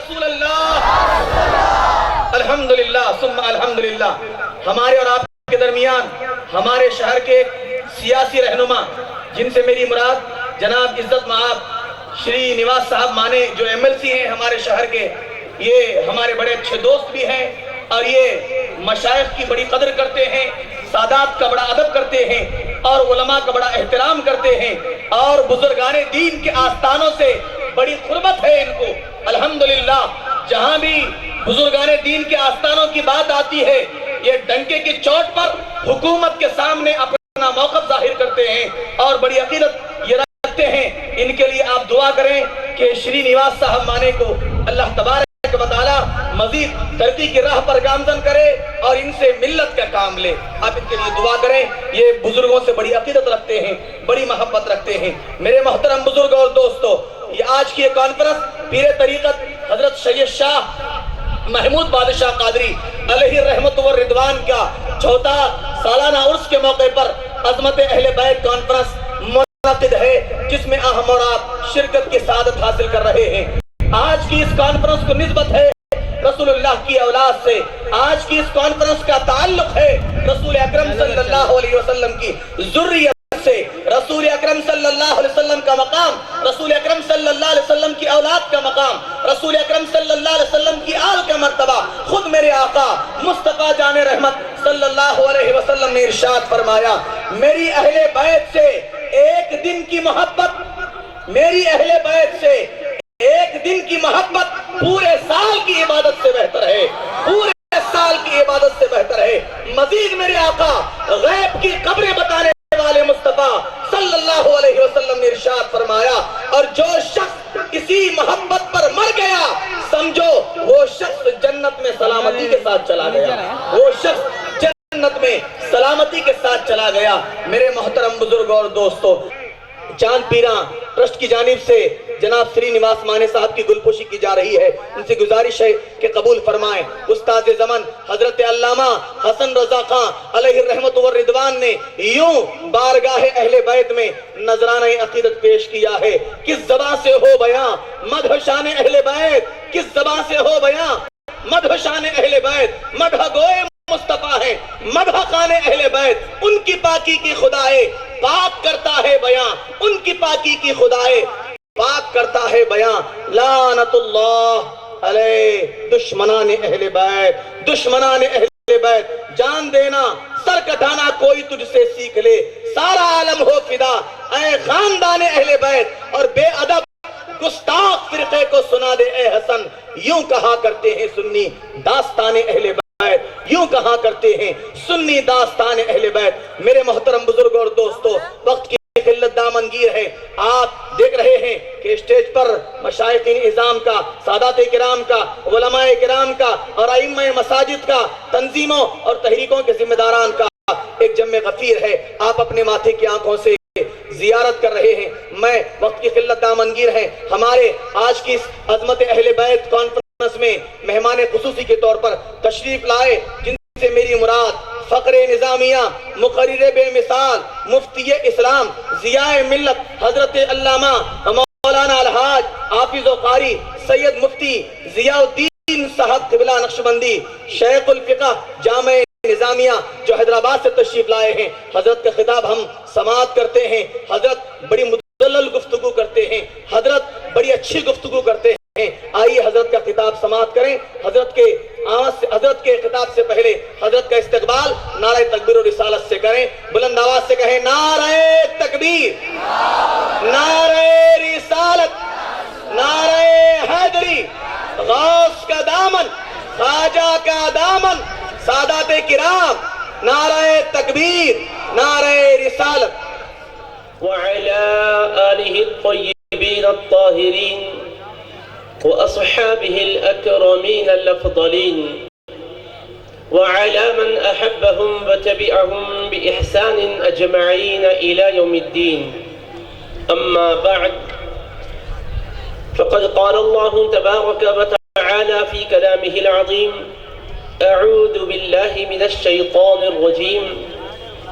رسول اللہ. الحمدللہ ثم الحمدللہ. ہمارے اور آپ کے درمیان ہمارے شہر کے سیاسی رہنما جن سے میری مراد جناب عزت مآب شری نواز صاحب مانے جو MLC ہیں ہمارے شہر کے، یہ ہمارے بڑے اچھے دوست بھی ہیں اور یہ مشائخ کی بڑی قدر کرتے ہیں، سادات کا بڑا ادب کرتے ہیں اور علماء کا بڑا احترام کرتے ہیں اور بزرگان دین کے آستانوں سے بڑی قربت ہے ان کو. الحمدللہ جہاں بھی بزرگان دین کے آستانوں کی بات آتی ہے یہ ڈنکے کی چوٹ پر حکومت کے سامنے اپنا موقف ظاہر کرتے ہیں اور بڑی عقیدت یہ رکھتے ہیں. ان کے لیے آپ دعا کریں کہ شری نواز صاحب مانے کو اللہ تبارک و تعالی مزید ترقی کی راہ پر گامزن کرے اور ان سے ملت کا کام لے. آپ ان کے لیے دعا کریں. یہ بزرگوں سے بڑی عقیدت رکھتے ہیں، بڑی محبت رکھتے ہیں. میرے محترم بزرگ اور دوستو، یہ آج کی کانفرنس پیر طریقت حضرت سید شاہ محمود بادشاہ قادری علیہ الرحمت والرضوان کا 14 سالانہ عرس کے موقع پر عظمت اہل بیت کانفرنس منعقد ہے جس میں ہم اور آپ شرکت کی سعادت حاصل کر رہے ہیں. آج کی اس کانفرنس کو نسبت ہے رسول اللہ کی اولاد سے. آج کی اس کانفرنس کا تعلق ہے رسول اکرم صلی اللہ علیہ وسلم کی ذریت سے. رسول اکرم صلی اللہ علیہ وسلم کا مقام، رسول اکرم صلی اللہ علیہ وسلم کی اولاد کا مقام، رسول اکرم صلی اللہ علیہ وسلم کی آل کا مرتبہ. خود میرے آقا مصطفیٰ جان رحمت صلی اللہ علیہ وسلم نے ارشاد فرمایا، میری اہل بیت سے ایک دن کی محبت، میری اہل بیت سے ایک دن کی محبت پورے سال کی عبادت سے بہتر ہے، پورے سال کی عبادت سے بہتر ہے. مزید میرے آقا غیب کی خبریں بتانے والے مصطفیٰ صلی اللہ علیہ وسلم نے ارشاد فرمایا، اور جو شخص کسی محبت پر مر گیا سمجھو وہ شخص جنت میں سلامتی کے ساتھ چلا گیا، وہ شخص جنت میں سلامتی کے ساتھ چلا گیا. میرے محترم بزرگ اور دوستو، چاند پیراں ٹرسٹ کی جانب سے جناب شری نواز مانے صاحب کی گلپوشی کی جا رہی ہے. ان سے گزارش ہے کہ قبول فرمائیں. استاد زمن حضرت علامہ حسن رضا خان علیہ الرحمت والرضوان نے یوں بارگاہ اہل بیت میں نذرانہ عقیدت پیش کیا ہے. کس زبان سے ہو بیاں مدح شان اہل بیت، کس زبان سے ہو بیاں مدح شان اہل بیت. مدح گوئے مصطفیٰ ہیں، مدح خان اہل بیت، ان کی پاکی کی خدائے پاک کرتا ہے بیاں، ان کی پاکی کی خدائے پاک کرتا ہے بیاں. لعنت اللہ علیہ دشمنان اہل بیت، دشمنان اہل بیت. جان دینا سر کٹانا کوئی تجھ سے سیکھ لے، سارا عالم ہو فدا اے خاندان اہل بیت. اور بے ادب گستاخ فرقے کو سنا دے اے حسن، یوں کہا کرتے ہیں سنی داستان اہل بیت، یوں کہا کرتے ہیں سنی داستان اہل بیت. میرے محترم بزرگ اور دوستو، وقت کی قلت دامنگیر ہے. آپ دیکھ رہے ہیں کہ اسٹیج پر مشائخین اعظام کا، سادات کرام کا، علماء کرام کا اور ائمہ مساجد کا، تنظیموں اور تحریکوں کے ذمہ داران کا ایک جمع غفیر ہے. آپ اپنے ماتھے کی آنکھوں سے زیارت کر رہے ہیں. میں وقت کی قلت دامنگیر ہے، ہمارے آج کی اس عظمت اہل بیت کانفرنس میں مہمان خصوصی کے طور پر تشریف لائے جن سے میری مراد فقر نظامیہ، مقرر بے مثال، مفتی اسلام، ضیاء ملت حضرت علامہ مولانا الحاج حافظ و قاری سید مفتی ضیاء الدین صاحب قبلہ نقشبندی، شیخ الفقہ جامع نظامیہ جو حیدرآباد سے تشریف لائے ہیں. حضرت کا خطاب ہم سماعت کرتے ہیں. حضرت بڑی مدلل گفتگو کرتے ہیں، حضرت بڑی اچھی گفتگو کرتے ہیں. آئیے حضرت کا خطاب سماعت کریں. حضرت کے خطاب سے پہلے حضرت کا استقبال نعرہ تکبیر و رسالت سے کریں. بلند آواز سے کہیں نعرہ تکبیر، نعرہ رسالت، نعرہ حیدری. غوث کا دامن، خواجہ کا دامن، سادات کرام، نعرہ تکبیر، نعرہ رسالت. وعلى آله الطيبين الطاهرين وأصحابه الأكرمين الأفضلين وعلى من أحبهم وتبعهم بإحسان أجمعين إلى يوم الدين. أما بعد، فقد قال الله تبارك وتعالى في كلامه العظيم: أعوذ بالله من الشيطان الرجيم،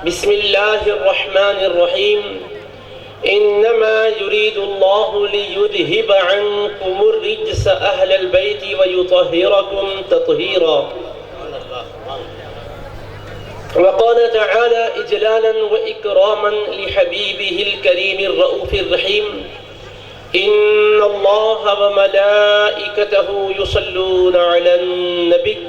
بسم الله الرحمن الرحيم. إنما يريد الله ليذهب عنكم الرجس أهل البيت ويطهركم تطهيرا. وقال تعالى إجلالا وإكراما لحبيبه الكريم الرؤوف الرحيم: إن الله وملائكته يصلون على النبي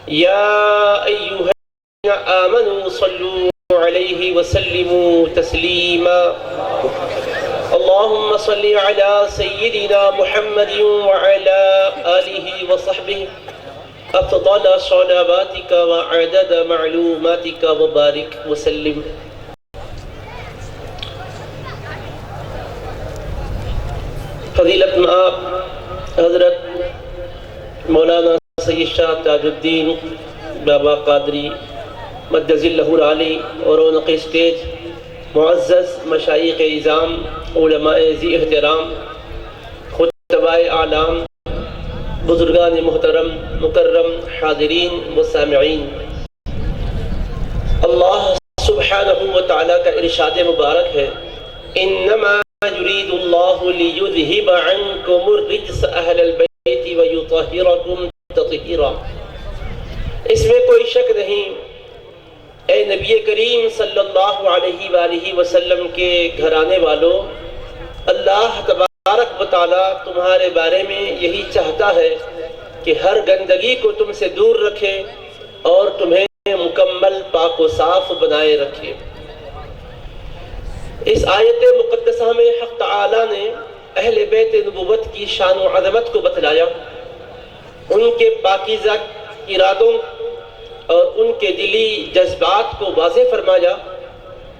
يا أيها الذين آمنوا صلوا عليه وسلموا تسليما. اللهم صل على سيدنا محمد وعلى آله وصحبه أفضل صلواتك وعدد معلوماتك وبارك وسلم. فضیلت مآب حضرت مولانا سید شاہ تاج الدین بابا قادری مجدد اللہ العالی اور رونق اسٹیج، معزز مشائخ اعظام، علماء ذی احترام، خطباء اعلام، بزرگان محترم مکرم، حاضرین و سامعین، اللہ سبحانہ و تعالیٰ کا ارشاد مبارک ہے: انما يريد الله ليذهب عنكم الرجس اهل البيت ويطهركم تطهيرا. اس میں کوئی شک نہیں اے نبی کریم صلی اللہ علیہ وآلہ وسلم کے گھرانے والوں، اللہ تبارک و تعالیٰ تمہارے بارے میں یہی چاہتا ہے کہ ہر گندگی کو تم سے دور رکھے اور تمہیں مکمل پاک و صاف بنائے رکھے. اس آیت مقدسہ میں حق تعالیٰ نے اہل بیت نبوت کی شان و عظمت کو بتلایا، ان کے پاکیزہ ارادوں اور ان کے دلی جذبات کو واضح فرمایا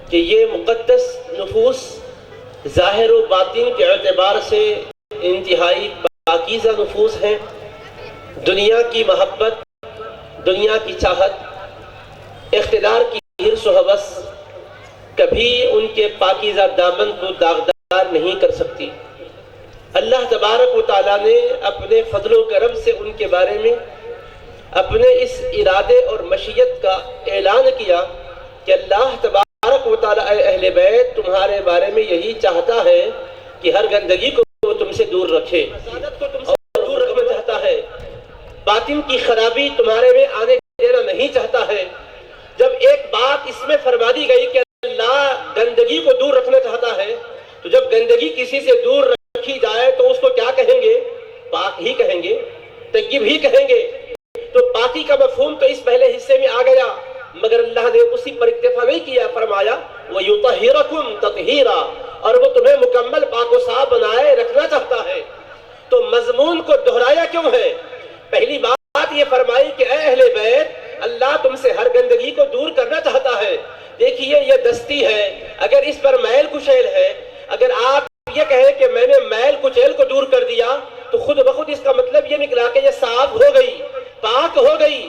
کہ یہ مقدس نفوس ظاہر و باطن کے اعتبار سے انتہائی پاکیزہ نفوس ہیں. دنیا کی محبت، دنیا کی چاہت، اقتدار کی حرص و ہوس کبھی ان کے پاکیزہ دامن کو داغدار نہیں کر سکتی. اللہ تبارک و تعالیٰ نے اپنے فضل و کرم سے ان کے بارے میں اپنے اس ارادے اور مشیت کا اعلان کیا کہ اللہ تبارک و تعالیٰ اے اہل بیت تمہارے بارے میں یہی چاہتا ہے کہ ہر گندگی کو وہ تم سے دور رکھے اور دور رکھنا چاہتا ہے. باطن کی خرابی تمہارے میں آنے دینا نہیں چاہتا ہے. جب ایک بات اس میں فرما دی گئی کہ اللہ گندگی کو دور رکھنا چاہتا ہے، تو جب گندگی کسی سے دور رکھی جائے تو اس کو کیا کہیں گے؟ پاک ہی کہیں گے، طیب ہی کہیں گے. تو پاکی کا مفہوم تو اس پہلے حصے میں آ گیا، مگر اللہ نے اسی پر اکتفا نہیں کیا، فرمایا وَيُطَهِّرَكُمْ تَطْهِيرًا، اور وہ تمہیں مکمل پاک و صاف بنائے رکھنا چاہتا ہے. تو مضمون کو دہرایا کیوں ہے؟ پہلی بات یہ فرمائی کہ اے اہل بیت اللہ تم سے ہر گندگی کو دور کرنا چاہتا ہے. دیکھیے یہ دستی ہے، اگر اس پر میل کچیل ہے، اگر آپ یہ کہیں کہ میں نے میل کچیل کو دور کر دیا تو خود بخود اس کا مطلب یہ نکلا کہ یہ صاف ہو گئی، پاک ہو گئی.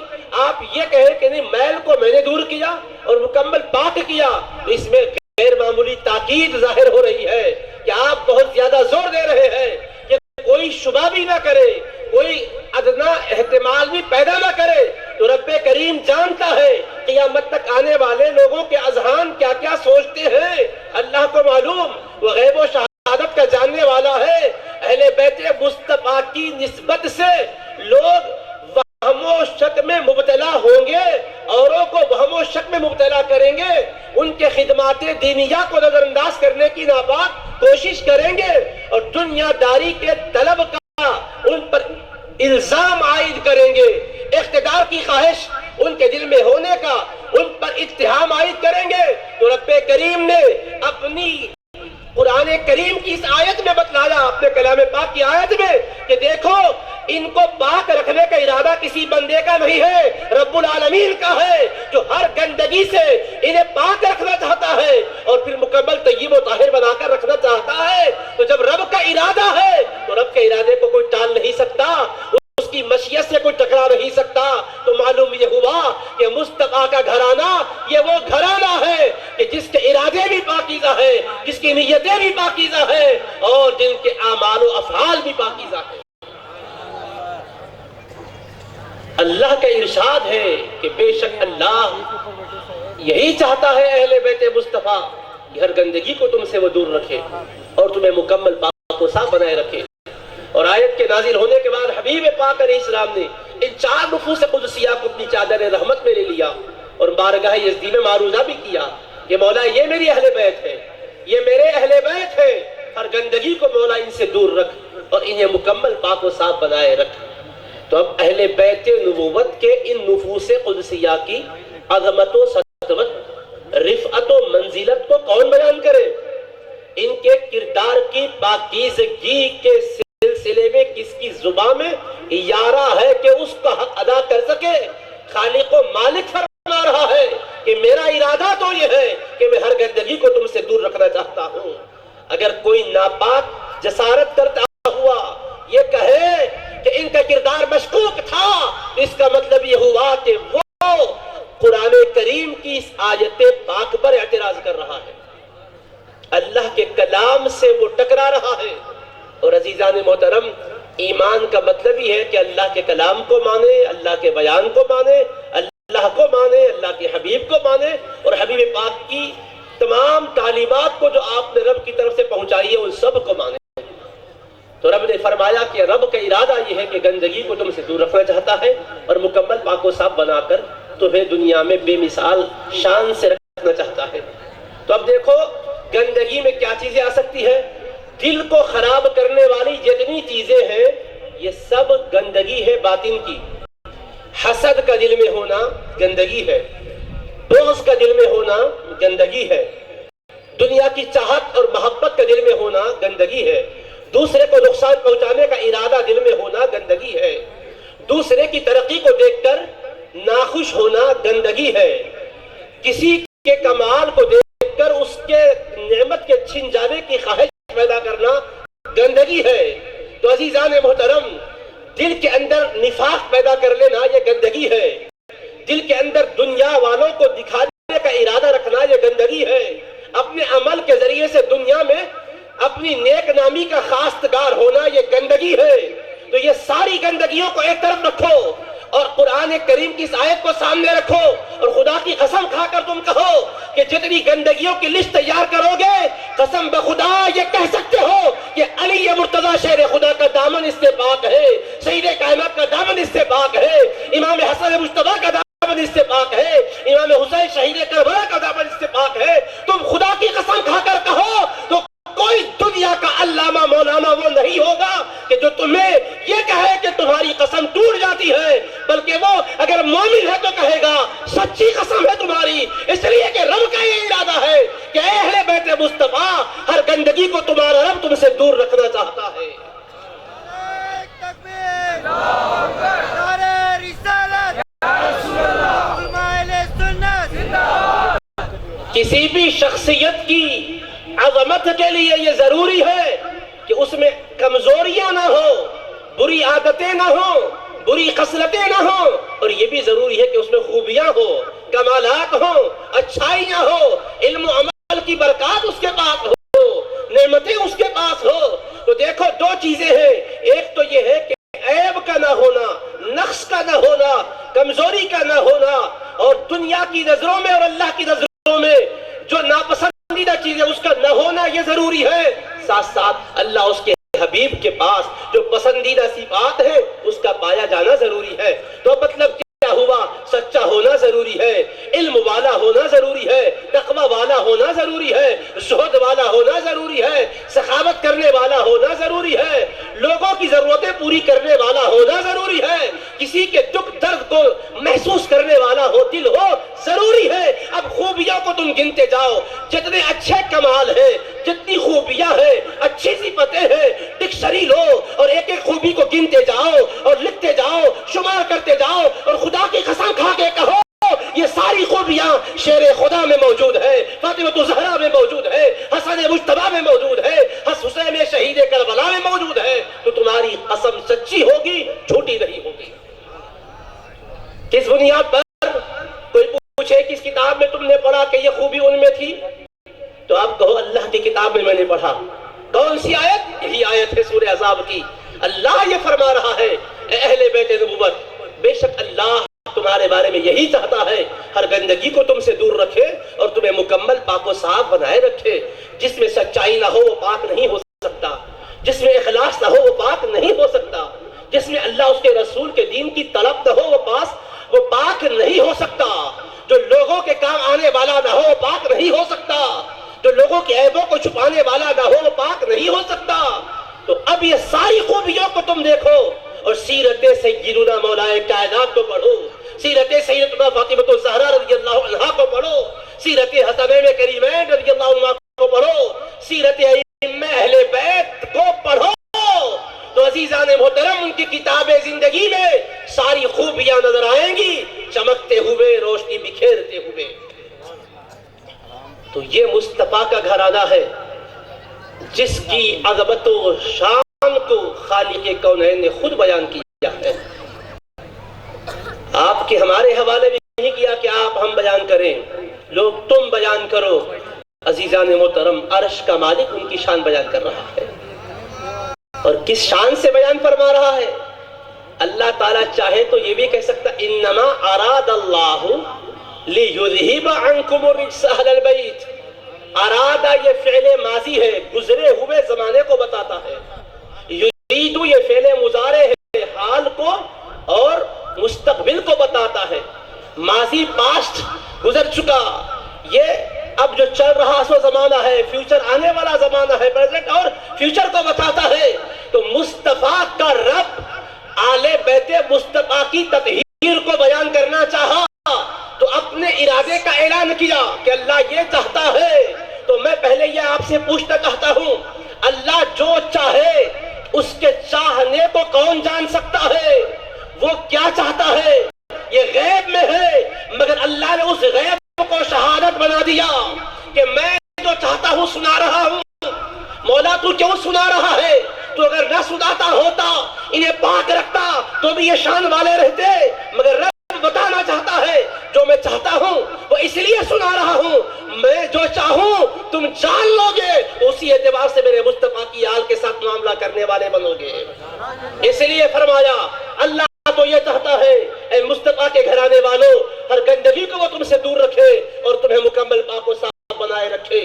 آپ یہ کہیں کہ نہیں میل کو میں نے دور کیا اور مکمل پاک کیا، تو اس میں غیر معمولی تاکید ظاہر ہو رہی ہے کہ آپ بہت زیادہ زور دے رہے ہیں کہ کوئی شبہ بھی نہ کرے، کوئی ادنا احتمال بھی پیدا نہ کرے. تو رب کریم جانتا ہے قیامت تک آنے والے لوگوں کے اذہان کیا کیا سوچتے ہیں، اللہ کو معلوم، وہ غیب و شہادت کا جاننے والا ہے. اہل بیت مصطفیٰ کی نسبت سے لوگ وہم و شک میں مبتلا ہوں گے، اوروں کو وہم و شک میں مبتلا کریں گے، ان کے خدمات دینیہ کو نظر انداز کرنے کی ناپاک کوشش کریں گے، اور دنیا داری کے طلب کا ان پر الزام عائد کریں گے، اقتدار کی خواہش ان کے دل میں ہونے کا ان پر اتہام عائد کریں گے. تو رب کریم نے اپنی قرآن کریم کی اس آیت میں بتلایا، اپنے کلام پاک کی آیت میں، کہ دیکھو ان کو پاک رکھنے کا ارادہ کسی بندے کا نہیں ہے، رب العالمین کا ہے، جو ہر گندگی سے انہیں پاک رکھنا چاہتا ہے اور پھر مکمل طیب و طاہر بنا کر رکھنا چاہتا ہے. تو جب رب کا ارادہ ہے تو رب کے ارادے کو کوئی ٹال نہیں سکتا، اس کی مشیت سے کوئی ٹکرا نہیں سکتا. تو معلوم یہ ہوا کہ مصطفیٰ کا گھرانہ یہ وہ گھرانہ ہے کہ جس کے ارادے بھی پاکیزہ ہے، جس کی نیتیں بھی پاکیزہ ہے اور جن کے اعمال و افعال بھی پاکیزہ ہے. اللہ کا ارشاد ہے کہ بے شک اللہ یہی چاہتا ہے اہل بیت مصطفیٰ کہ ہر گندگی کو تم سے وہ دور رکھے اور تمہیں مکمل پاک و صاف بنائے رکھے۔ اور آیت کے نازل ہونے کے بعد حبیب پاک علیہ السلام نے ان 4 نفوس قدسیہ کو اپنی چادر رحمت میں لے لیا اور بارگاہ یزدی میں معروضہ بھی کیا کہ مولا یہ میری اہل بیت ہے، یہ میرے اہل بیت ہے، ہر گندگی کو مولا ان سے دور رکھ اور انہیں مکمل پاک و صاف بنائے رکھ۔ تو اب اہل بیت نبوت کے ان نفوس قدسیہ کی عظمت و سطوت، رفعت و منزلت کو کون بیان کرے؟ ان کے کردار کی پاکیزگی کے سلسلے میں کس کی زبان میں یارہ ہے کہ اس کا حق ادا کر سکے؟ خالق و مالک فرما رہا ہے کہ میرا ارادہ تو یہ ہے کہ میں ہر گندگی کو تم سے دور رکھنا چاہتا ہوں۔ اگر کوئی ناپاک جسارت کرتا ہوا یہ کہے کہ ان کا کردار مشکوک تھا، اس کا مطلب یہ ہوا کہ وہ قرآن کریم کی اس آیت پاک پر اعتراض کر رہا ہے، اللہ کے کلام سے وہ ٹکرا رہا ہے۔ اور عزیزان محترم، ایمان کا مطلب ہی ہے کہ اللہ کے کلام کو مانے، اللہ کے بیان کو مانے، اللہ کو مانے، اللہ کے حبیب کو مانے اور حبیب پاک کی تمام تعلیمات کو جو آپ نے رب کی طرف سے پہنچائی ہے ان سب کو مانے۔ تو رب نے فرمایا کہ رب کا ارادہ یہ ہے کہ گندگی کو تم سے دور رکھنا چاہتا ہے اور مکمل پاک و صاف بنا کر تمہیں دنیا میں بے مثال شان سے رکھنا چاہتا ہے۔ تو اب دیکھو گندگی میں کیا چیزیں آ سکتی ہیں؟ دل کو خراب کرنے والی جتنی چیزیں ہیں یہ سب گندگی ہے باطن کی۔ حسد کا دل میں ہونا گندگی ہے، بغض کا دل میں ہونا گندگی ہے، دنیا کی چاہت اور محبت کا دل میں ہونا گندگی ہے، دوسرے کو نقصان پہنچانے کا ارادہ دل میں ہونا گندگی ہے، دوسرے کی ترقی کو دیکھ کر ناخوش ہونا گندگی ہے، کسی کے کمال کو دیکھ کر اس کے نعمت کے چھن جانے کی خواہش پیدا کرنا گندگی ہے۔ تو عزیزان محترم، دل کے اندر نفاق پیدا کر لینا یہ گندگی ہے، دل کے اندر دنیا والوں کو دکھانے کا ارادہ رکھنا یہ گندگی ہے، اپنے عمل کے ذریعے سے دنیا میں اپنی نیک نامی کا خواستگار ہونا یہ گندگی ہے۔ تو یہ ساری گندگیوں کو ایک طرف رکھو اور قرآن کریم کی اس آیت کو سامنے رکھو اور خدا کی قسم کھا کر تم کہو کہ جتنی گندگیوں کی لسٹ تیار کرو گے قسم بخدا یہ کہہ سکتے ہو کہ علی مرتضی شیر خدا کا دامن اس سے پاک ہے، سید کائنات کا دامن اس سے پاک ہے، امام حسن مجتبی کا دامن اس سے پاک ہے، امام حسین شہید کربلا کا دامن اس سے پاک ہے۔ تم خدا کی قسم کھا کر کہو تو کوئی دنیا کا علامہ مولانا وہ نہیں ہوگا کہ جو تمہیں یہ کہے کہ تمہاری قسم ٹوٹ جاتی ہے، بلکہ وہ اگر مومن ہے تو کہے گا سچی قسم ہے تمہاری، اس لیے کہ رب کا یہ ارادہ ہے کہ اے اہل بیت مصطفیٰ ہر گندگی کو تمہارا رب تم سے دور رکھنا چاہتا ہے۔ کسی بھی شخصیت کی عظمت کے لیے یہ ضروری ہے کہ اس میں کمزوریاں نہ ہو، بری عادتیں نہ ہوں، بری خصلتیں نہ ہوں، اور یہ بھی ضروری ہے کہ اس میں خوبیاں ہو، کمالات ہوں، اچھائیاں ہو، علم و عمل کی برکات اس کے پاس ہو، نعمتیں اس کے پاس ہو۔ تو دیکھو دو چیزیں ہیں، ایک تو یہ ہے کہ عیب کا نہ ہونا، نقص کا نہ ہونا، کمزوری کا نہ ہونا، اور دنیا کی نظروں میں اور اللہ کی نظروں میں جو ناپسندیدہ چیزیں اس کا نہ ہونا یہ ضروری ہے۔ ساتھ ساتھ اللہ اس کے حبیب کے پاس جو پسندیدہ صفات ہے اس کا پایا جانا ضروری ہے۔ تو مطلب کیا ہوا؟ سچا ہونا ضروری ہے، علم والا ہونا ضروری ہے، تقوی والا ہونا ضروری ہے، زہد والا ہونا ضروری ہے، سخاوت کرنے والا ہونا ضروری ہے، لوگوں کی ضرورتیں پوری کرنے والا ہونا ضروری ہے، کسی کے دکھ درد کو محسوس کرنے والا ہو دل ہو ضروری ہے۔ اب خوبیوں کو تم گنتے جاؤ، جتنے اچھے کمال ہیں، جتنی خوبیاں ہیں، اچھی صفتیں ہیں، ڈکشنری لو اور ایک ایک خوبی کو گنتے جاؤ اور لکھتے جاؤ، شمار کرتے جاؤ، اور خدا کی قسم کھا کے کہو یہ ساری خوبیاں شیر خدا میں موجود ہے، فاطمہ زہرا میں موجود ہے، حسن مجتبی میں موجود ہے، حسین شہید کربلا میں موجود ہے، تو تمہاری قسم سچی ہوگی، جھوٹی نہیں ہوگی۔ کس بنیاد پر؟ کوئی پوچھے کس کتاب میں تم نے پڑھا کہ یہ خوبی ان میں تھی، تو آپ کہو اللہ کی کتاب میں نے پڑھا۔ کون سی آیت؟ یہی آیت ہے سورہ احزاب کی۔ اللہ یہ فرما رہا ہے اے اہل بیت نبوت، بے شک اللہ تمہارے بارے میں یہی چاہتا ہے، ہر گندگی کو تم سے دور رکھے اور تمہیں مکمل پاک و صاف بنائے رکھے. جس میں سچائی نہ ہو وہ پاک نہیں ہو سکتا, جس میں اخلاص نہ ہو وہ پاک نہیں ہو سکتا, جس میں اللہ اس کے رسول کے دین کی طلب نہ ہو وہ پاک نہیں ہو سکتا, جو لوگوں کے کام آنے والا نہ ہو وہ پاک نہیں ہو سکتا, جو لوگوں کے عیبوں کو چھپانے والا نہ ہو وہ پاک نہیں ہو سکتا. تو اب یہ ساری خوبیوں کو تم دیکھو اور سیرت سیدنا مولا کائنات کو پڑھو, سیرت سیدنا فاطمہ الزہرا رضی اللہ عنہا کو پڑھو, سیرت حسنین کریمین رضی اللہ عنہ کو پڑھو, سیرت ائمہ اہل بیت کو پڑھو, تو عزیزان محترم ان کی کتاب زندگی میں ساری خوبیاں نظر آئیں گی, چمکتے ہوئے, روشنی بکھیرتے ہوئے. تو یہ مصطفیٰ کا گھرانہ ہے جس کی عظمت و شان کو خالق کونین نے خود بیان کیا ہے. آپ کے ہمارے حوالے میں نہیں کیا کہ آپ ہم بیان کریں, لوگ تم بیان کرو. عزیزان محترم عرش کا مالک ان کی شان بیان کر رہا ہے, اور کس شان سے بیان فرما رہا ہے؟ اللہ تعالیٰ چاہے تو یہ بھی کہہ سکتا انما اراد اللہ لیذہب عنکم الرجس اہل البیت. ارادہ یہ فعل ماضی ہے, گزرے ہوئے زمانے کو بتاتا ہے. یریدو یہ فعل مضارع ہے, حال کو اور مستقبل کو بتاتا ہے. ماضی پاسٹ گزر چکا, یہ اب جو چل رہا سو زمانہ ہے, فیوچر آنے والا زمانہ ہے, پریزنٹ اور فیوچر کو بتاتا ہے. تو مصطفیٰ کا رب آل بیت مصطفیٰ کی تطہیر کو بیان کرنا چاہا تو اپنے ارادے کا اعلان کیا کہ اللہ یہ چاہتا ہے. تو میں پہلے یہ آپ سے پوچھنا چاہتا ہوں, اللہ جو چاہے اس کے چاہنے کو کون جان سکتا ہے؟ وہ کیا چاہتا ہے یہ غیب میں ہے, مگر اللہ نے اس غیب کو شہادت بنا دیا کہ میں جو چاہتا ہوں سنا رہا ہوں. مولا تو کیوں سنا رہا ہے؟ تو اگر نہ سناتا ہوتا, انہیں پاک رکھتا تو بھی یہ شان والے رہتے, مگر رب بتانا چاہتا ہے جو میں چاہتا ہوں وہ اس لیے سنا رہا ہوں, میں جو چاہوں تم جان لو گے, اسی اعتبار سے میرے مصطفیٰ کی آل کے ساتھ معاملہ کرنے والے بنو گے. اس لیے فرمایا اللہ تو یہ چاہتا ہے اے مصطفیٰ کے گھرانے والوں, ہر گندگی کو وہ تم سے دور رکھے اور تمہیں مکمل پاک و صاف بنائے رکھے.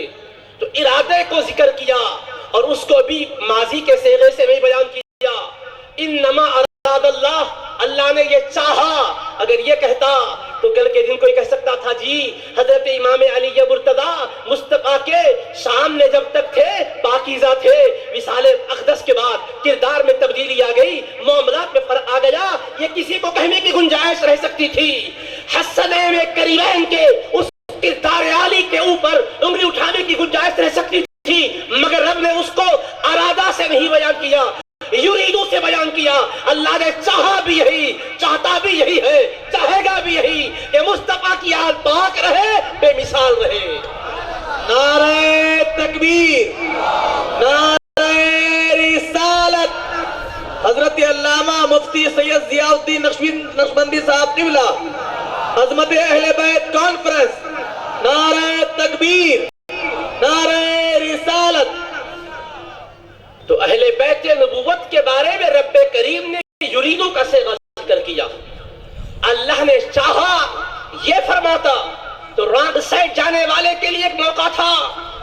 تو ارادے کو ذکر کیا اور اس کو بھی ماضی کے صیغے سے بھی بیان کیا. انما اراد اللہ, اللہ نے یہ چاہا. اگر یہ کہتا تو کل کے دن کوئی کہہ سکتا تھا جی حضرت امام علی مرتضیٰ مصطفیٰ کے سامنے جب تک تھے پاکیزہ تھے, وصال اقدس کے بعد کردار میں تبدیلی آ گئی, معاملات میں فرق آ گیا, یہ کسی کو کہنے کی گنجائش رہ سکتی تھی. حسنین کریمین کے اس کردار عالی کے اوپر انگلی اٹھانے کی گنجائش رہ سکتی تھی, مگر رب نے اس کو ارادہ سے نہیں بیان کیا, یریدو سے بیان کیا. اللہ نے چاہا بھی یہی, چاہتا بھی یہی ہے, چاہے گا بھی یہی کہ مصطفیٰ کی آل پاک رہے, بے مثال رہے. نعرہ تکبیر, نعرہ رسالت. حضرت علامہ مفتی سید ضیاء الدین نقشبندی صاحب قبلہ, عظمت اہل بیت کانفرنس. نعرہ تکبیر, نعرہ رسالت. تو اہل بیت نبوت کے بارے میں رب کریم نے یریدو کا صیغہ ذکر کیا. اللہ نے چاہا یہ فرماتا تو رانگ سائڈ جانے والے کے لیے ایک موقع تھا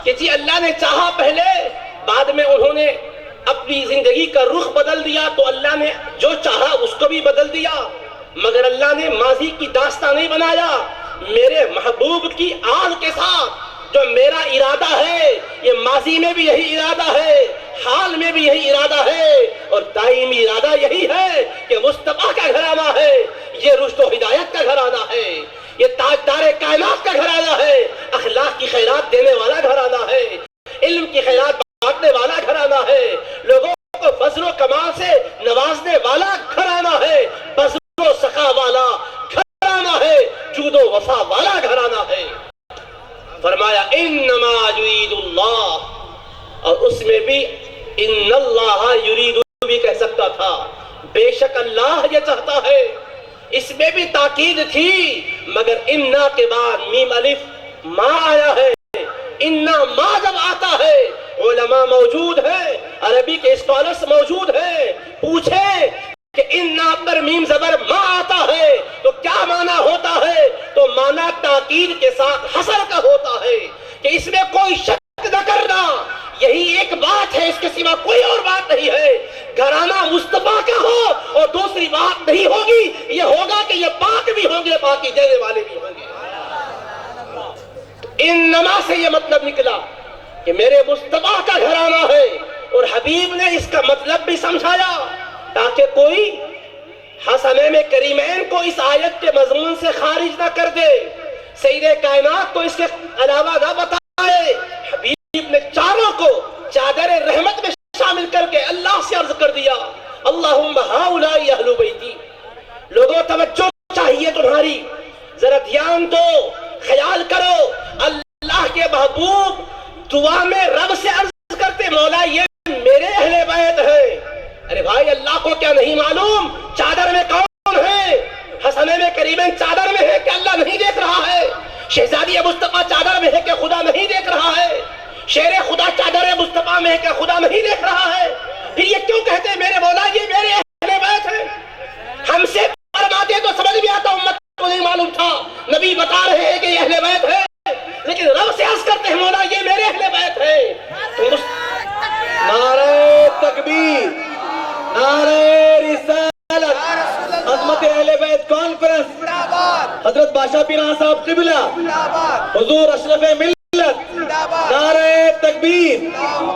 کہ جی اللہ نے چاہا پہلے, بعد میں انہوں نے اپنی زندگی کا رخ بدل دیا, تو اللہ نے جو چاہا اس کو بھی بدل دیا, مگر اللہ نے ماضی کی داستان نہیں بنایا. میرے محبوب کی آل کے ساتھ جو میرا ارادہ ہے, یہ ماضی میں بھی یہی ارادہ ہے, حال میں بھی یہی ارادہ ہے, اور دائمی ارادہ یہی ہے کہ مصطفیٰ کا گھرانہ ہے, یہ رشد و ہدایت کا گھرانہ ہے, یہ تاجدار کائنات کا گھرانہ ہے, اخلاق کی خیرات دینے والا گھرانہ ہے, علم کی خیرات بانٹنے والا گھرانہ ہے, لوگوں کو فضل و کمال سے نوازنے والا گھرانہ ہے, بذل و سخا والا گھرانہ ہے, جود و وفا والا گھرانہ ہے. فرمایا انما یرید اللہ, اور اس میں بھی ان اللہ یرید بھی کہہ سکتا تھا, بے شک اللہ یہ چاہتا ہے. اس میں بھی تاکید تھی, مگر انا کے بعد میم الف ما آیا ہے. انا ما جب آتا ہے علماء موجود ہے, عربی کے اسکالرز موجود ہیں, پوچھے کہ انا پر میم زبر ما آتا ہے تو کیا معنی ہوتا ہے, تو معنی تاکید کے ساتھ حصر کا ہوتا ہے کہ اس میں کوئی شک نہ کرنا، یہی ایک بات ہے، اس کے سوا کوئی اور بات نہیں ہے۔ گھرانہ مصطفیٰ کا ہو اور دوسری بات نہیں ہوگی، یہ ہوگا کہ یہ پاک بھی ہوں گے، پاکی دینے والے بھی ہوں گے۔ انما سے یہ مطلب نکلا کہ میرے مصطفیٰ کا گھرانہ ہے، اور حبیب نے اس کا مطلب بھی سمجھایا تاکہ کوئی حسنین کریمین کو اس آیت کے مضمون سے خارج نہ کر دے، سید کائنات کو اس کے علاوہ نہ بتائے۔ حبیب نے چاروں کو چادر رحمت میں شامل کر کے اللہ سے عرض کر دیا، اللہم ہؤلاء اہل بیتی۔ لوگوں توجہ چاہیے تمہاری، ذرا دھیان دو، خیال کرو، اللہ کے محبوب دعا میں رب سے عرض کرتے، مولا یہ میرے اہل بیت ہیں۔ ارے بھائی اللہ کو کیا نہیں معلوم چادر میں کون ہے؟ حسنین کریمین چادر میں ہے کہ اللہ نہیں دیکھ رہا ہے؟ شہزادی مصطفیٰ چادر میں ہے کہ خدا نہیں دیکھ رہا ہے؟ شیر خدا چادر مصطفیٰ میں ہے کہ خدا نہیں دیکھ رہا ہے؟ پھر یہ کیوں کہتے ہیں میرے مولا یہ میرے اہل بیت ہیں؟ ہم سے فرماتے تو سمجھ بھی آتا، امت کو نہیں معلوم تھا، نبی بتا رہے ہیں کہ یہ اہل بیت ہے، لیکن رب سے عرض کرتے ہیں مولا یہ میرے اہل بیت ہیں۔ نعرہ تکبیر، نعرہ رسالت، عظمت اہل بیت کانفرنس، حضرت بادشاہ پیران صاحب قبلہ، حضور اشرف ملت، نعرہ تکبیر،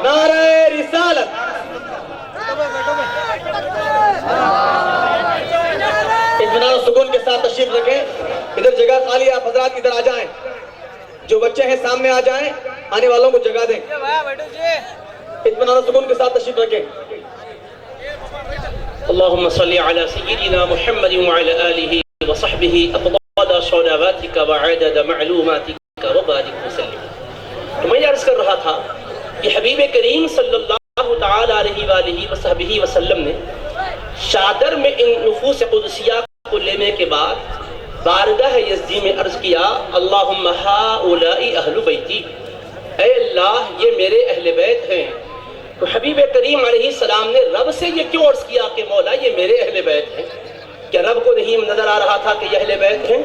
نعرہ رسالت۔ اطمینان و سکون کے ساتھ تشریف رکھیں، ادھر جگہ خالی، آپ حضرات ادھر آ جائیں، جو بچے ہیں سامنے آ جائیں، آنے والوں کو جگہ دیں، اطمینان و سکون کے ساتھ تشریف رکھیں۔ اللهم صل على سيدنا محمد وعلى آله وصحبه أفضل صلواتك وعدد معلوماتك وبارك وسلم۔ تو میں عرض کر رہا تھا کہ حبیب کریم صلی اللہ تعالی علیہ وآلہ وصحبہ وسلم نے چادر میں ان نفوس قدسیہ کو لینے کے بعد بارگاہ یزدی میں عرض کیا، اللہم ہؤلاء اہل بیتی، اے اللہ یہ میرے اہل بیت ہیں۔ تو حبیب کریم علیہ السلام نے رب سے یہ کیوں عرض کیا کہ مولا یہ میرے اہل بیت ہیں؟ کیا رب کو نہیں نظر آ رہا تھا کہ یہ اہل بیت ہیں؟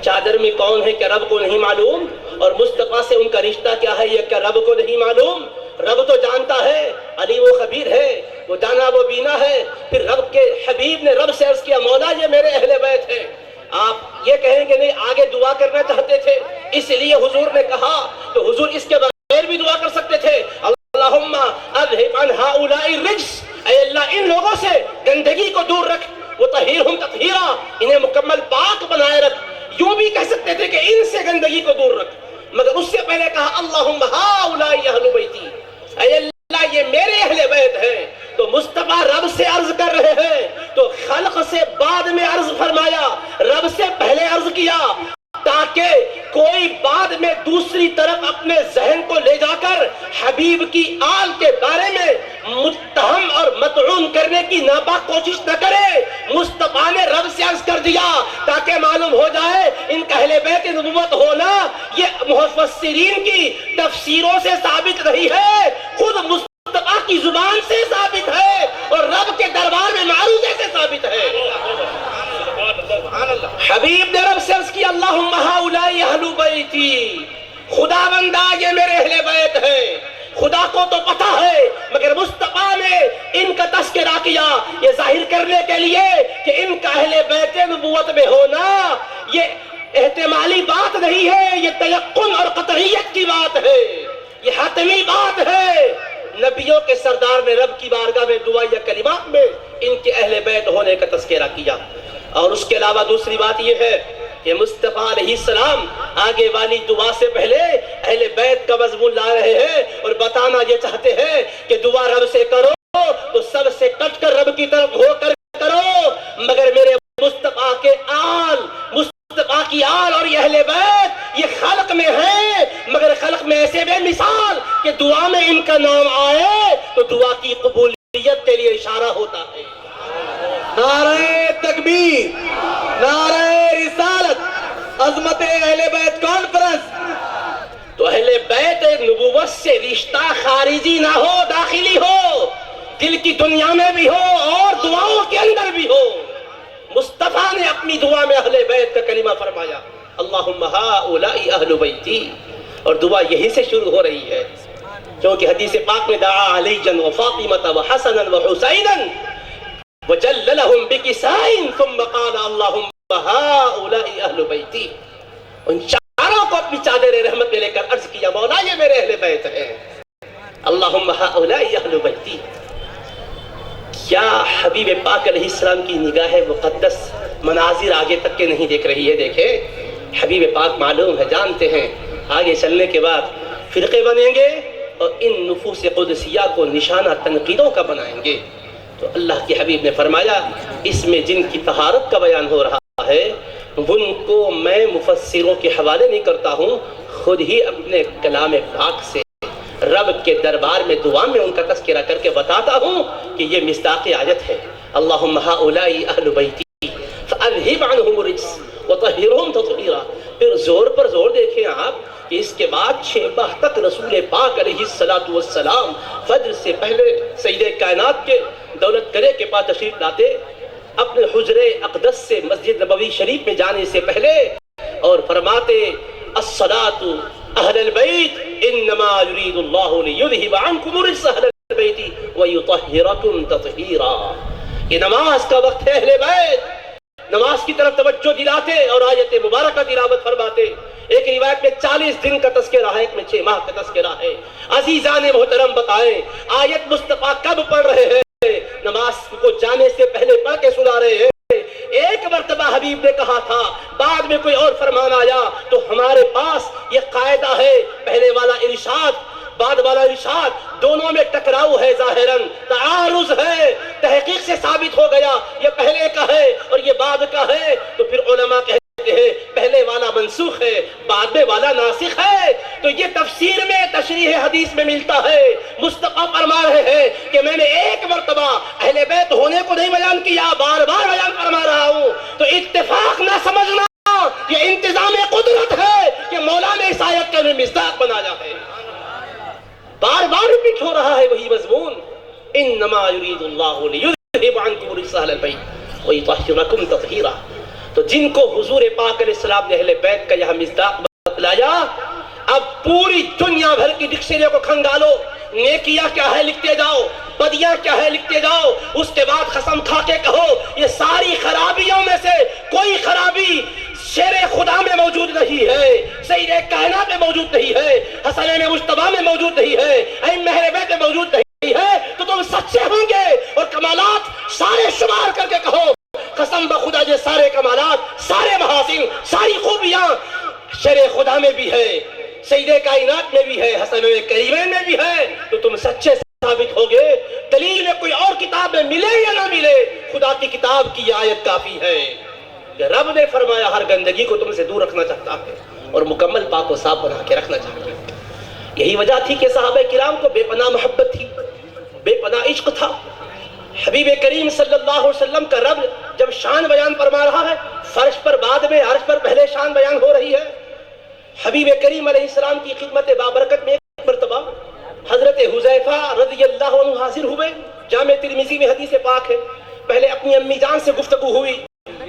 چادر میں کون ہے کیا رب کو نہیں معلوم؟ اور مصطفیٰ سے ان کا رشتہ کیا ہے یہ کیا رب کو نہیں معلوم؟ رب تو جانتا ہے، علی وہ خبیر ہے، وہ دانا وہ بینا ہے۔ پھر رب کے حبیب نے رب سے عرض کیا مولا یہ میرے اہل بیت ہیں۔ آپ یہ کہیں کہ نہیں آگے دعا کرنا چاہتے تھے اس لیے حضور نے کہا، تو حضور اس کے بغیر بھی دعا کر سکتے تھے، اللہم اذہب عن ہؤلاء الرجس، اے اللہ ان لوگوں سے گندگی کو دور رکھ، وطہرہم تطہیرا، انہیں مکمل پاک بنائے رکھ۔ یوں بھی کہہ سکتے تھے کہ ان سے گندگی کو دور رکھ، مگر اس سے پہلے کہا اللہم ہؤلاء اہل بیتی، اے اللہ یہ میرے اہل بیت ہیں۔ تو مصطفیٰ رب سے عرض کر رہے ہیں تو خلق سے بعد میں عرض فرمایا، رب سے پہلے عرض کیا تاکہ کوئی بعد میں دوسری طرف اپنے ذہن کو لے جا کر حبیب کی آل کے بارے میں متہم اور مطعون کرنے کی ناپاک کوشش نہ کرے۔ مصطفیٰ نے رب سے عرض کر دیا تاکہ معلوم ہو جائے ان کا اہل بیت نبوت ہونا یہ مفسرین کی تفسیروں سے ثابت نہیں ہے، خود مصطفیٰ کی زبان سے ثابت ہے اور رب کے دربار میں معروضے سے ثابت ہے۔ حبیب نے رب سے عرض کی اللہم ہؤلاء اہل بیتی، خدا بندہ یہ میرے اہل بیت ہیں۔ خدا کو تو پتہ ہے مگر مصطفیٰ نے ان کا تذکرہ کیا یہ ظاہر کرنے کے لیے کہ ان کا اہل بیت نبوت میں ہونا یہ احتمالی بات نہیں ہے، یہ تیقن اور قطعیت کی بات ہے، یہ حتمی بات ہے۔ نبیوں کے سردار نے رب کی بارگاہ میں دعا یا کلمات میں ان کے اہل بیت ہونے کا تذکرہ کیا۔ اور اس کے علاوہ دوسری بات یہ ہے کہ مصطفیٰ علیہ السلام آگے والی دعا سے پہلے اہل بیت کا مضمون لا رہے ہیں اور بتانا یہ چاہتے ہیں کہ دعا رب سے کرو تو سب سے کٹ کر رب کی طرف ہو کر کرو، مگر میرے مصطفیٰ کے آل، مصطفیٰ کی آل اور یہ اہل بیت یہ خلق میں ہیں، مگر خلق میں ایسے بے مثال کہ دعا میں ان کا نام آئے تو دعا کی قبولیت کے لیے اشارہ ہوتا ہے۔ نعرہ تکبیر، نعرہ رسالت، عظمت اہل بیت کانفرنس۔ تو اہل بیت نبوت سے رشتہ خارجی نہ ہو، داخلی ہو، دل کی دنیا میں بھی ہو اور دعاؤں کے اندر بھی ہو۔ مصطفیٰ نے اپنی دعا میں اہل بیت کا کلمہ فرمایا۔ اللہم ہؤلاء اہل بیتی، اور دعا یہی سے شروع ہو رہی ہے، کیونکہ حدیث پاک میں دعا علیٰ وفاطمۃ وحسنا وحسینا وجللہم بکساء ثم قال اللہم ہؤلاء اہل بیتی، ان چاروں کو اپنی چادر رحمت میں لے کر عرض کیا مولا یہ میرے اہل بیت ہیں، اللہم ہؤلاء اہل بیتی۔ کیا حبیب پاک علیہ السلام کی نگاہ مقدس مناظر آگے تک کے نہیں دیکھ رہی ہے؟ دیکھیں حبیب پاک معلوم ہے، جانتے ہیں آگے چلنے کے بعد فرقے بنیں گے اور ان نفوس قدسیہ کو نشانہ تنقیدوں کا بنائیں گے، تو اللہ کے حبیب نے فرمایا اس میں جن کی طہارت کا بیان ہو رہا ہے ان کو میں مفسروں کے حوالے نہیں کرتا ہوں، خود ہی اپنے کلام پاک سے رب کے دربار میں دعا میں ان کا تذکرہ کر کے بتاتا ہوں کہ یہ مصداق آیت ہے، اللہم ہؤلاء اہل بیتی فاذہب عنہم الرجس وطہرہم تطہیرا۔ پھر زور پر زور دیکھیں آپ کہ اس کے بعد 6 ماہ تک رسول پاک علیہ السلام فجر سے پہلے سید کائنات کے دولت گرے کے پاس تشریف لاتے، اپنے حجرے اقدس سے مسجد نبوی شریف میں جانے سے پہلے اور فرماتے الصلاۃ اہل البیت انما یرید اللہ لیذہب عنکم الرجس اہل البیت ویطہرکم تطہیرا۔ یہ نماز کا وقت ہے، اہل بیت نماز کی طرف توجہ دلاتے اور آیت مبارکہ تلاوت فرماتے۔ ایک روایت میں 40 دن کا تذکرہ ہے، ایک میں 6 ماہ کا تذکرہ ہے۔ عزیزان محترم بتائیں آیت مصطفیٰ کب پڑھ رہے ہیں؟ نماز کو جانے سے پہلے پڑھ کے سنا رہے ہیں۔ ایک مرتبہ حبیب نے کہا تھا، بعد میں کوئی اور فرمان آیا تو ہمارے پاس یہ قاعدہ ہے، پہلے والا ارشاد بعد والا ارشاد دونوں میں ٹکراؤ ہے، ظاہراً تعارض ہے، تحقیق سے ثابت ہو گیا یہ پہلے کا ہے اور یہ بعد کا ہے، تو پھر علماء کہتے ہیں پہلے والا منسوخ ہے بعد میں والا ناسخ ہے۔ تو یہ تفسیر میں تشریح حدیث میں ملتا ہے۔ مصطفیٰ فرما رہے ہیں کہ میں نے ایک مرتبہ اہل بیت ہونے کو نہیں بیان کیا، بار بار بیان فرما رہا ہوں، تو اتفاق نہ سمجھنا، یہ انتظام قدرت ہے کہ مولا نے اس آیت کا مصداق بنایا ہے۔ بار بار ریپیٹ ہو رہا ہے وہی مضمون، انما یرید اللہ لیذہب عنکم الرجس اہل البیت ویطہرکم تطہیرا۔ تو جن کو حضور پاک علیہ السلام نے اہل بیت کا یہاں مصداق بتلایا، اب پوری دنیا بھر کی ڈکشنری کو کھنگالو، نیکیاں کیا ہے لکھتے جاؤ، بدیاں کیا ہے لکھتے جاؤ، اس کے بعد قسم کھا کے کہو یہ ساری خرابیوں میں سے کوئی خرابی شیر خدا میں موجود نہیں ہے، سید کائنات میں موجود نہیں ہے، حسنین مجتبیٰ میں موجود نہیں ہے، ائمہ اہل بیت میں موجود نہیں ہے، تو تم سچے ہوں گے اور کمالات سارے شمار کر کے کہو قسم بخدا یہ سارے کمالات، سارے محاسن، ساری خوبیاں شیر خدا میں بھی ہے، سید کائنات میں بھی ہے، حسنین کریمین میں بھی ہے، تو تم سچے ثابت ہوگے۔ دلیل میں کوئی اور کتاب میں ملے یا نہ ملے، خدا کی کتاب کی یہ آیت کافی ہے کہ رب نے فرمایا ہر گندگی کو تم سے دور رکھنا چاہتا ہے اور مکمل پاک و صاف بنا کے رکھنا چاہتا ہے۔ یہی وجہ تھی کہ صحابہ کرام کو بے پناہ محبت تھی، بے پناہ عشق تھا۔ حبیب کریم صلی اللہ علیہ وسلم کا رب جب شان بیان فرما رہا ہے، فرش پر بعد میں، عرش پر پہلے شان بیان ہو رہی ہے۔ حبیب کریم علیہ السلام کی خدمت بابرکت میں ایک مرتبہ حضرت حذیفہ رضی اللہ عنہ حاضر ہوئے، جامع ترمذی میں حدیث پاک ہے۔ پہلے اپنی امی جان سے گفتگو ہوئی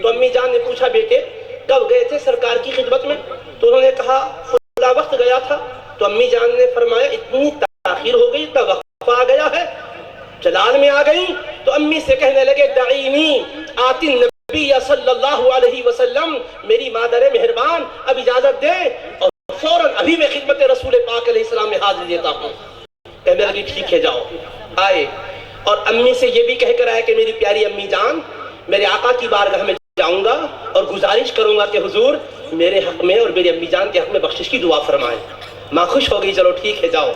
تو امی جان نے پوچھا بیٹے کب گئے تھے سرکار کی خدمت میں؟ تو انہوں نے کہا فلاں وقت گیا تھا۔ تو امی جان نے فرمایا اتنی تاخیر ہو گئی، اتنا وقت آ گیا ہے، جلال میں آ گئی۔ تو امی سے کہنے لگے دعینی آتی النبی صلی اللہ علیہ وسلم، میری مادر مہربان اب اجازت دے اور فوراً ابھی میں خدمت رسول پاک علیہ السلام میں حاضر دیتا ہوں۔ کہنے لگی ٹھیک ہے جاؤ۔ آئے اور امی سے یہ بھی کہہ کر آئے کہ میری پیاری امی جان میرے آقا کی بارگاہ میں جاؤں گا اور گزارش کروں گا کہ حضور میرے حق میں اور میری امی جان کے حق میں بخشش کی دعا فرمائیں۔ ماں خوش ہو گئی، چلو ٹھیک ہے جاؤ۔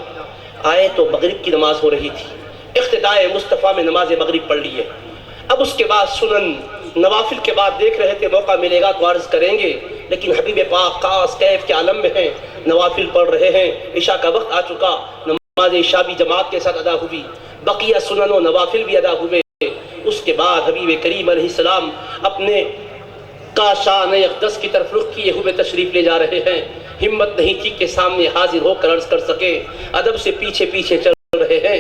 آئے تو مغرب کی نماز ہو رہی تھی، اقتداء مصطفیٰ میں نماز مغرب پڑھ لی ہے۔ اب اس کے بعد سنن نوافل کے بعد دیکھ رہے تھے موقع ملے گا تو عرض کریں گے، لیکن حبیب پاک خاص کیف کے عالم میں ہیں، نوافل پڑھ رہے ہیں، عشاء کا وقت آ چکا، نماز عشاء بھی جماعت کے ساتھ ادا ہوئی، بقیہ سنن و نوافل بھی ادا ہوئے۔ اس کے بعد حبیب کریم علیہ السلام اپنے کاشان اقدس کی طرف رخ کیے ہوئے تشریف لے جا رہے ہیں۔ ہمت نہیں تھی کہ سامنے حاضر ہو کر عرض کر سکے، ادب سے پیچھے پیچھے چل رہے ہیں۔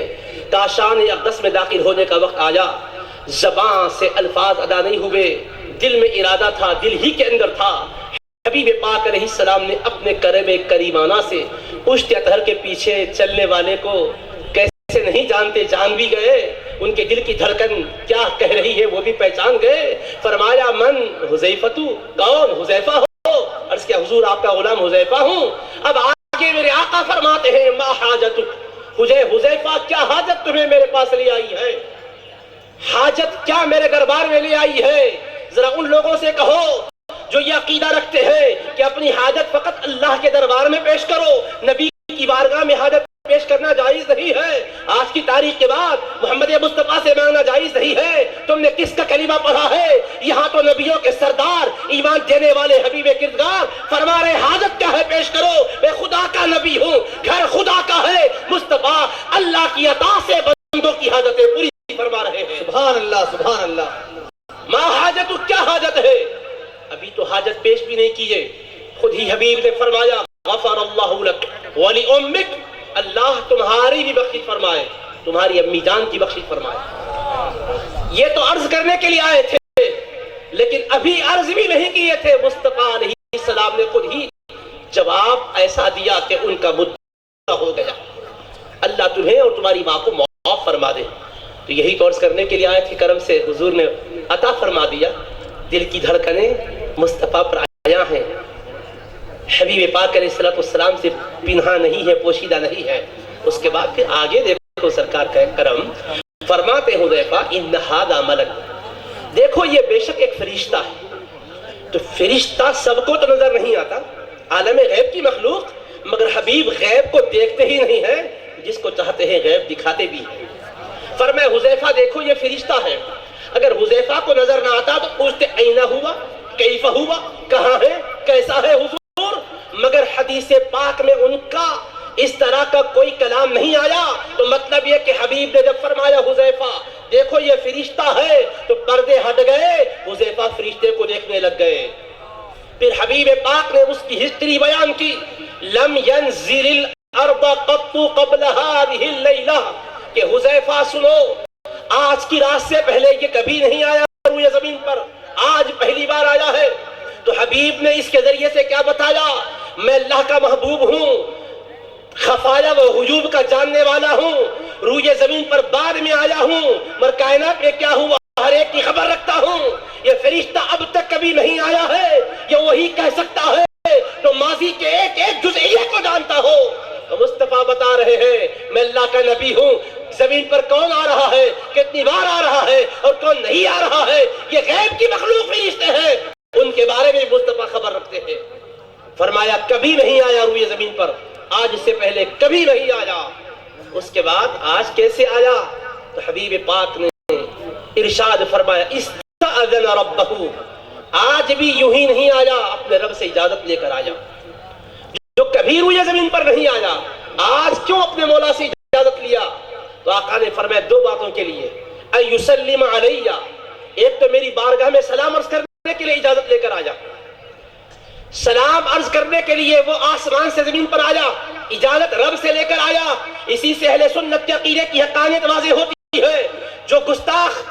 کاشان اقدس میں داخل ہونے کا وقت آیا، زبان سے الفاظ ادا نہیں ہوئے، دل میں ارادہ تھا، دل ہی کے اندر تھا، حبیب پاک علیہ السلام نے اپنے کرم کریمانہ سے پشت اطہر کے پیچھے چلنے والے کو کیسے نہیں جانتے، جان بھی گئے، ان کے دل کی دھڑکن کیا کہہ رہی ہے وہ بھی پہچان گئے۔ فرمایا من حذیفۃ، کون حذیفہ ہو؟ عرض کیا حضور آپ کا غلام حذیفہ ہوں۔ اب آگے میرے آقا فرماتے ہیں ما حاجتک، حذیفہ کیا حاجت تمہیں میرے پاس لے آئی ہے؟ حاجت کیا میرے دربار میں لے آئی ہے؟ ذرا ان لوگوں سے کہو جو یہ عقیدہ رکھتے ہیں کہ اپنی حاجت فقط اللہ کے دربار میں پیش کرو، نبی کی بارگاہ میں حاجت پیش کرنا جائز نہیں ہے، آج کی تاریخ کے بعد محمد مصطفیٰ سے مانگنا جائز نہیں ہے۔ تم نے کس کا کلمہ پڑھا ہے؟ یہاں تو نبیوں کے سردار، ایمان دینے والے حبیب کردگار فرما رہے حاجت کیا ہے پیش کرو، میں خدا کا نبی ہوں، گھر خدا کا ہے، مصطفیٰ اللہ کی عطا سے بندوں کی حاجتیں پوری فرما رہے ہیں۔ سبحان اللہ، سبحان اللہ۔ ما حاجت، کیا حاجت ہے؟ ابھی تو حاجت پیش بھی نہیں کیے، خود ہی حبیب نے فرمایا غفر اللہ لک ولی امک، اللہ تمہاری بھی بخشش فرمائے، تمہاری امی جان کی بخشش فرمائے۔ یہ تو عرض کرنے کے لیے آئے تھے لیکن ابھی عرض بھی نہیں کیے تھے، مصطفیٰ علیہ السلام نے خود ہی جواب ایسا دیا کہ ان کا مدعا ہو گیا، اللہ تمہیں اور تمہاری ماں کو معاف فرما دے۔ تو یہی تو عرض کرنے کے لیے آئے تھے، کرم سے حضور نے عطا فرما دیا، دل کی دھڑکنیں مصطفیٰ پر آیا ہیں، حبیب پاک علیہ السلام سے پنہا نہیں ہے، پوشیدہ نہیں ہے۔ اس کے بعد پھر آگے دیکھو سرکار کا کرم، فرماتے ہیں حذیفہ ان ھذا ملک، دیکھو یہ بے شک ایک فرشتہ ہے۔ تو فرشتہ سب کو تو نظر نہیں آتا، عالم غیب کی مخلوق، مگر حبیب غیب کو دیکھتے ہی نہیں ہے، جس کو چاہتے ہیں غیب دکھاتے بھی ہیں۔ فرمایا حذیفہ دیکھو یہ فرشتہ ہے، اگر حذیفہ کو نظر نہ آتا تو پوچھتے اینہ ہوا، کیف ہوا، کہاں ہے، کیسا ہے حضور، مگر حدیث پاک میں ان کا اس طرح کا کوئی کلام نہیں آیا، تو مطلب یہ کہ حبیب نے جب فرمایا حذیفہ دیکھو یہ فرشتہ ہے تو پردے ہٹ گئے، حذیفہ فرشتے کو دیکھنے لگ گئے۔ پھر حبیب پاک نے اس کی ہسٹری بیان کی، لم ينزل الارض قط قبل هذه الليلہ، کہ حذیفہ سنو آج کی رات سے پہلے یہ کبھی نہیں آیا روئے زمین پر، آج پہلی بار آیا ہے۔ تو حبیب نے اس کے ذریعے سے کیا بتایا، میں اللہ کا محبوب ہوں، خفایا و غیوب کا جاننے والا ہوں، روئے زمین پر بعد میں آیا ہوں، مگر کائنات میں کیا ہوا ہر ایک کی خبر رکھتا ہوں۔ یہ فرشتہ اب تک کبھی نہیں آیا ہے، یہ وہی کہہ سکتا ہے تو ماضی کے ایک ایک جزئیے کو جانتا ہو۔ مصطفیٰ بتا رہے ہیں میں اللہ کا نبی ہوں، زمین پر کون آ رہا ہے، کتنی بار آ رہا ہے اور کون نہیں آ رہا ہے، یہ غیب کی مخلوق فرشتے ہیں، ان کے بارے میں مصطفیٰ خبر رکھتے ہیں۔ فرمایا کبھی نہیں آیا روئے زمین پر، آج سے پہلے کبھی نہیں آیا، اس کے بعد آج کیسے آیا؟ تو حبیب پاک نے ارشاد فرمایا استأذن ربہ، آج بھی یوں ہی نہیں آیا، اپنے رب سے اجازت لے کر آیا۔ جو کبھی روئے زمین پر نہیں آیا، آج کیوں اپنے مولا سے اجازت لیا؟ تو آقا نے فرمایا دو باتوں کے لیے، ان یسلم علیہ، ایک تو میری بارگاہ میں سلام عرض کرنے کے لیے اجازت لے کر آیا، سلام عرض کرنے کے لیے وہ آسمان سے زمین پر آیا، اجازت رب سے لے کر آیا۔ اسی سے اہل سنت کے عقیدے کی حقانیت واضح ہوتی ہے، جو گستاخ